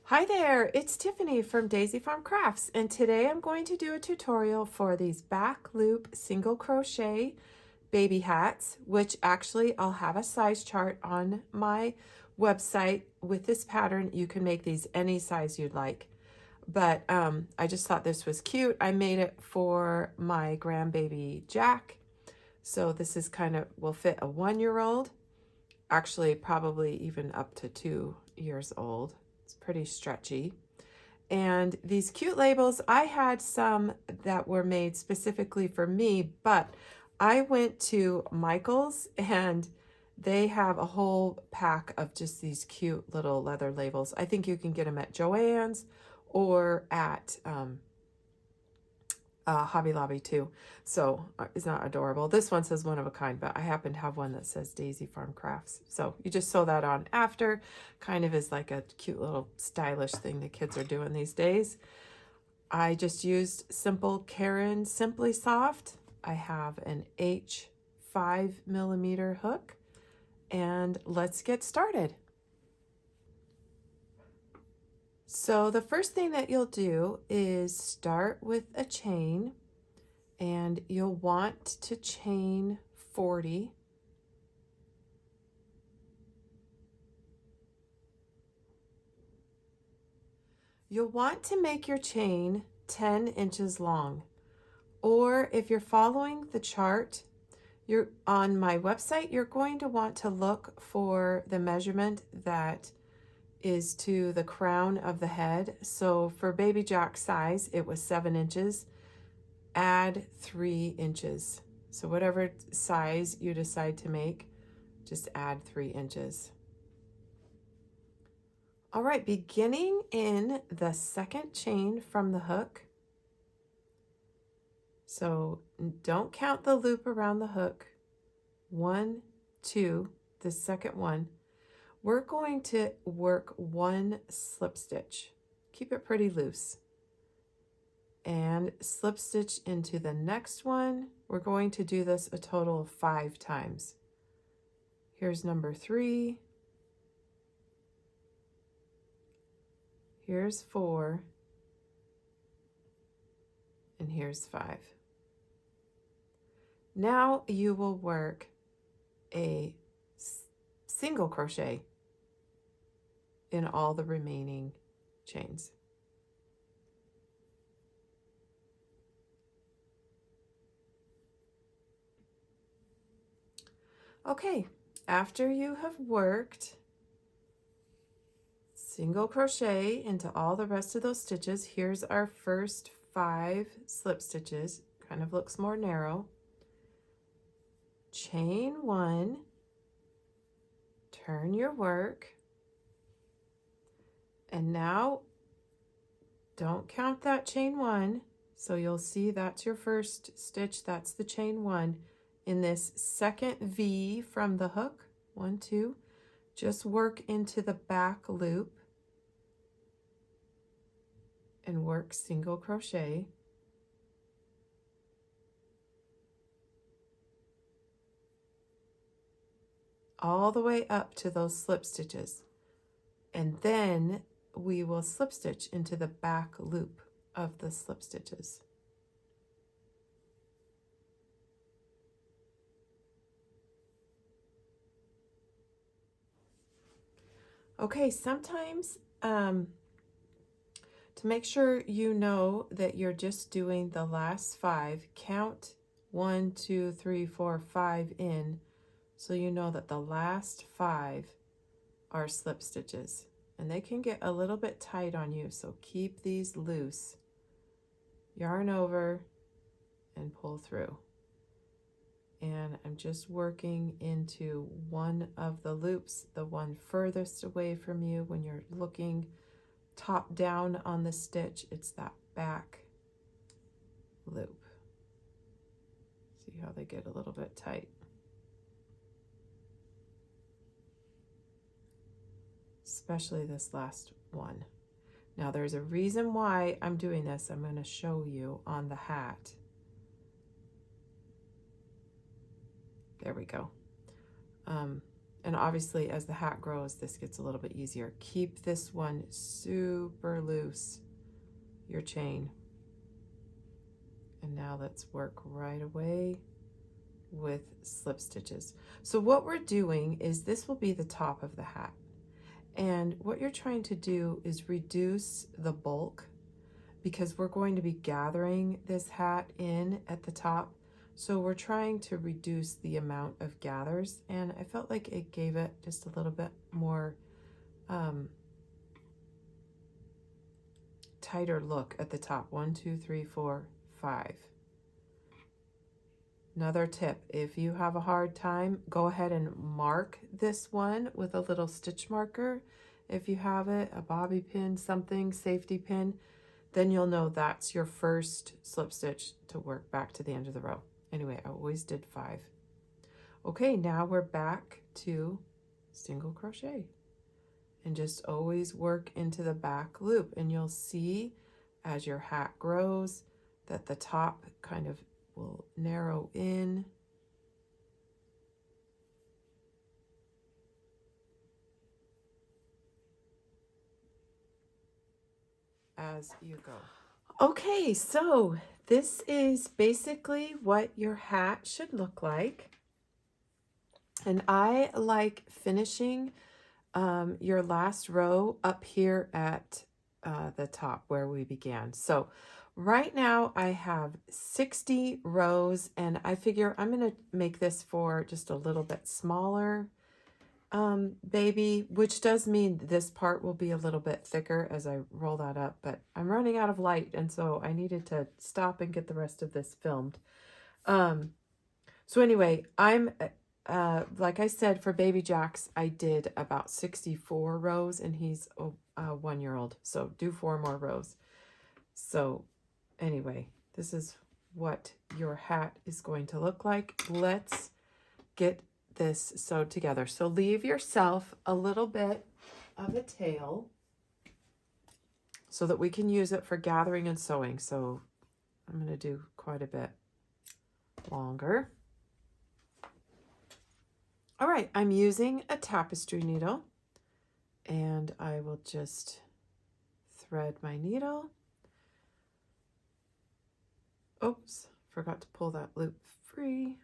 Hi there, it's Tiffany from Daisy Farm Crafts, and today I'm going to do a tutorial for these back loop single crochet baby hats, which actually I'll have a size chart on my website with this pattern. You can make these any size you'd like, but I just thought this was cute. I made it for my grandbaby Jack, so this is will fit a 1-year-old, actually probably even up to 2 years old. It's pretty stretchy. And these cute labels, I had some that were made specifically for me, but I went to Michael's and they have a whole pack of just these cute little leather labels. I think you can get them at Joann's or at Hobby Lobby too. So it's not adorable. This one says one of a kind, but I happen to have one that says Daisy Farm Crafts. So you just sew that on after, kind of is like a cute little stylish thing the kids are doing these days. I just used simple Karen Simply Soft. I have an H 5mm hook, and let's get started. So the first thing that you'll do is start with a chain, and you'll want to chain 40. You'll want to make your chain 10 inches long, or if you're following the chart, you're on my website, you're going to want to look for the measurement that is to the crown of the head. So for baby Jack's size, it was 7 inches. Add 3 inches. So whatever size you decide to make, just add 3 inches. All right, beginning in the second chain from the hook. So don't count the loop around the hook. 1, 2, the second one. We're going to work 1 slip stitch. Keep it pretty loose. And slip stitch into the next one. We're going to do this a total of 5 times. Here's number 3. Here's 4. And here's 5. Now you will work a single crochet in all the remaining chains. Okay, after you have worked single crochet into all the rest of those stitches, here's our first 5 slip stitches. Kind of looks more narrow. Chain 1, turn your work, and now don't count that chain 1. So you'll see that's your first stitch, that's the chain 1. In this second V from the hook, 1, 2, just work into the back loop and work single crochet. All the way up to those slip stitches. And then we will slip stitch into the back loop of the slip stitches. Okay, sometimes to make sure you know that you're just doing the last 5, count 1, 2, 3, 4, 5 in, so you know that the last 5 are slip stitches. And they can get a little bit tight on you, so keep these loose. Yarn over and pull through. And I'm just working into one of the loops, the one furthest away from you. When you're looking top down on the stitch, it's that back loop. See how they get a little bit tight. Especially this last one. Now there's a reason why I'm doing this. I'm going to show you on the hat. There we go. And obviously as the hat grows, this gets a little bit easier. Keep this one super loose, your chain. And now let's work right away with slip stitches. So what we're doing is this will be the top of the hat. And what you're trying to do is reduce the bulk, because we're going to be gathering this hat in at the top. So we're trying to reduce the amount of gathers, and I felt like it gave it just a little bit more tighter look at the top. 1, 2, 3, 4, 5. Another tip, if you have a hard time, go ahead and mark this one with a little stitch marker. If you have it, a bobby pin, something, safety pin, then you'll know that's your first slip stitch to work back to the end of the row. Anyway, I always did 5. Okay, now we're back to single crochet. And just always work into the back loop. And you'll see as your hat grows that the top kind of will narrow in. As you go. Okay, so this is basically what your hat should look like. And I like finishing your last row up here at the top where we began. So right now I have 60 rows, and I figure I'm going to make this for just a little bit smaller baby, which does mean this part will be a little bit thicker as I roll that up, but I'm running out of light, and so I needed to stop and get the rest of this filmed. So anyway, I'm like I said, for baby Jax, I did about 64 rows, and he's a 1-year-old, so do 4 more rows. So anyway, this is what your hat is going to look like. Let's get this sewed together. So leave yourself a little bit of a tail so that we can use it for gathering and sewing. So I'm going to do quite a bit longer. All right, I'm using a tapestry needle, and I will just thread my needle. Oops, forgot to pull that loop free.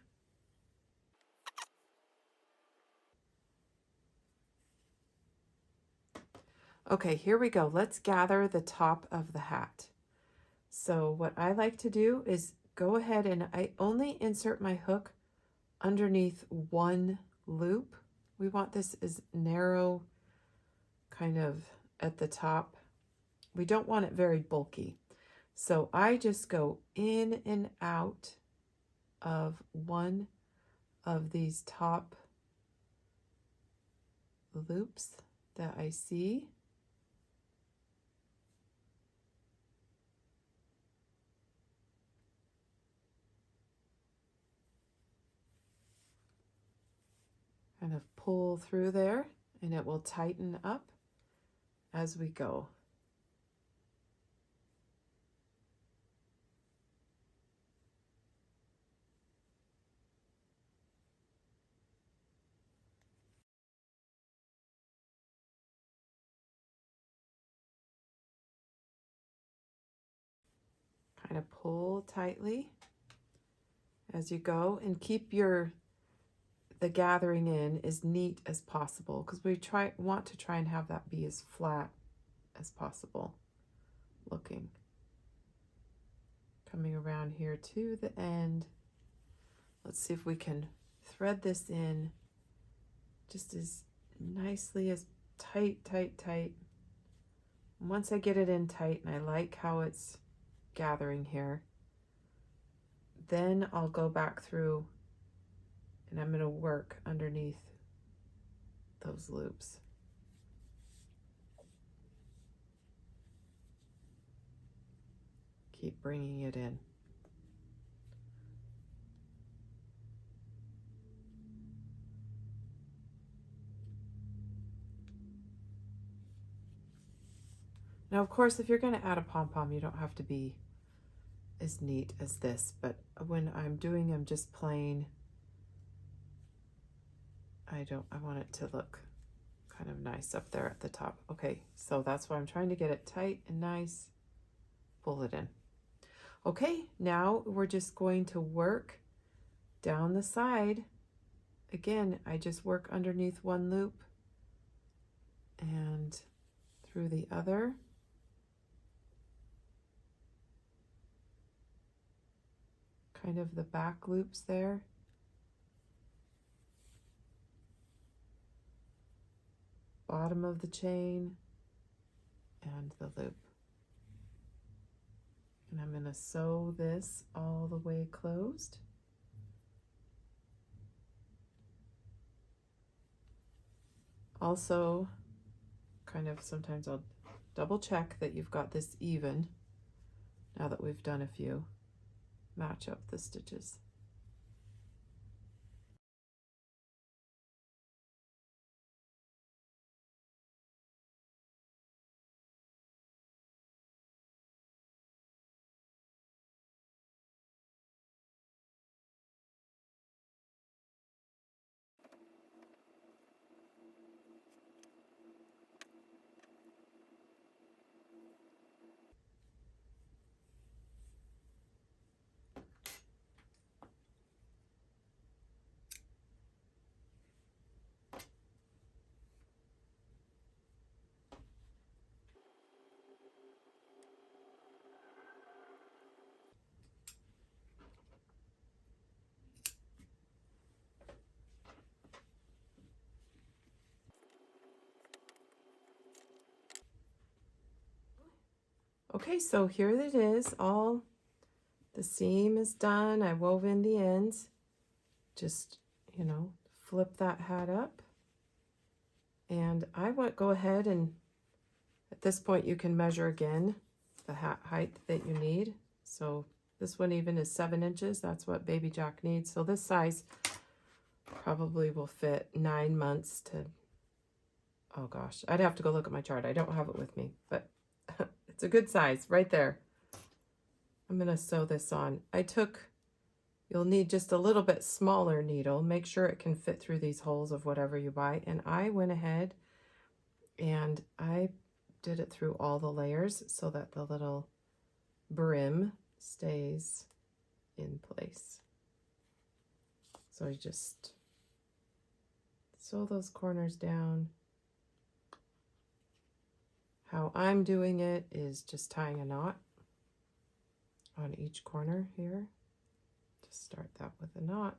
Okay, here we go. Let's gather the top of the hat. So what I like to do is go ahead and I only insert my hook underneath one loop. We want this as narrow kind of at the top. We don't want it very bulky. So I just go in and out of one of these top loops that I see. Kind of pull through there, and it will tighten up as we go. Kind of pull tightly as you go, and keep the gathering in as neat as possible, because we want to try and have that be as flat as possible looking. Coming around here to the end. Let's see if we can thread this in just as nicely, as tight. And once I get it in tight and I like how it's gathering here, then I'll go back through and I'm going to work underneath those loops. Keep bringing it in. Now, of course, if you're going to add a pom-pom, you don't have to be as neat as this, but when I'm doing them just plain, I want it to look kind of nice up there at the top. Okay, so that's why I'm trying to get it tight and nice. Pull it in. Okay, now we're just going to work down the side. Again, I just work underneath one loop and through the other. Kind of the back loops there. Bottom of the chain and the loop. And I'm going to sew this all the way closed. Also, kind of sometimes I'll double check that you've got this even. Now that we've done a few, match up the stitches. Okay, so here it is, all the seam is done. I wove in the ends. Just, you know, flip that hat up. And I would go ahead and at this point you can measure again the hat height that you need. So this one even is 7 inches. That's what baby Jack needs. So this size probably will fit 9 months to, oh gosh, I'd have to go look at my chart. I don't have it with me, but it's a good size right there. I'm going to sew this on. You'll need just a little bit smaller needle. Make sure it can fit through these holes of whatever you buy. And I went ahead and I did it through all the layers so that the little brim stays in place. So I just sew those corners down. How I'm doing it is just tying a knot on each corner here. Just start that with a knot.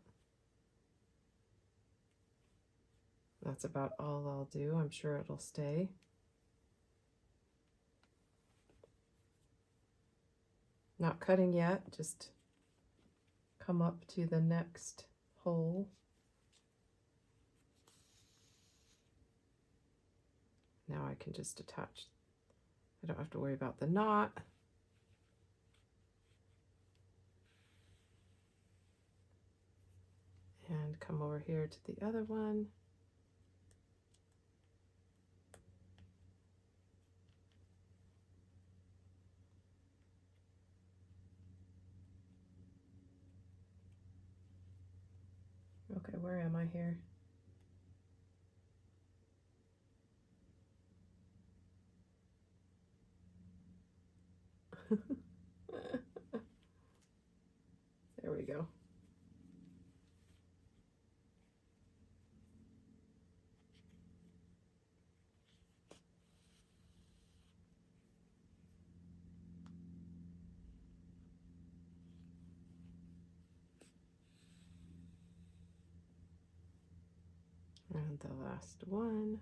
That's about all I'll do. I'm sure it'll stay. Not cutting yet, just come up to the next hole. Now I can just attach. I don't have to worry about the knot. And come over here to the other one. Okay, where am I here? There we go. And the last one.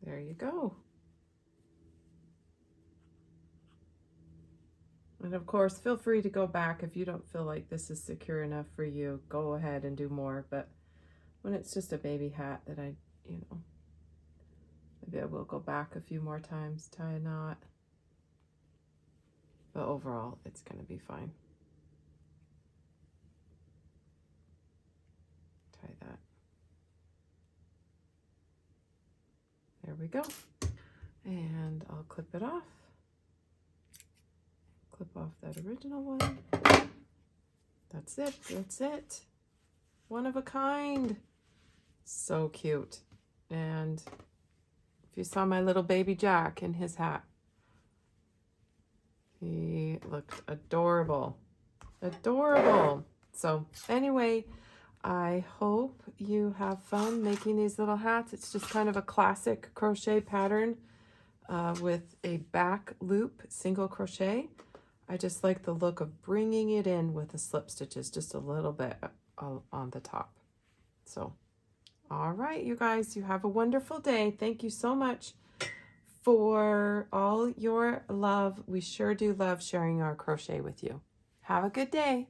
There you go. And of course, feel free to go back if you don't feel like this is secure enough for you. Go ahead and do more. But when it's just a baby hat that maybe I will go back a few more times, tie a knot. But overall, it's going to be fine. Tie that. There we go. And I'll clip it off. Clip off that original one. That's it. That's it. One of a kind. So cute. And if you saw my little baby Jack in his hat, he looked adorable. Adorable. So anyway, I hope you have fun making these little hats. It's just kind of a classic crochet pattern with a back loop single crochet. I just like the look of bringing it in with the slip stitches just a little bit on the top. So, all right, you guys, you have a wonderful day. Thank you so much for all your love. We sure do love sharing our crochet with you. Have a good day.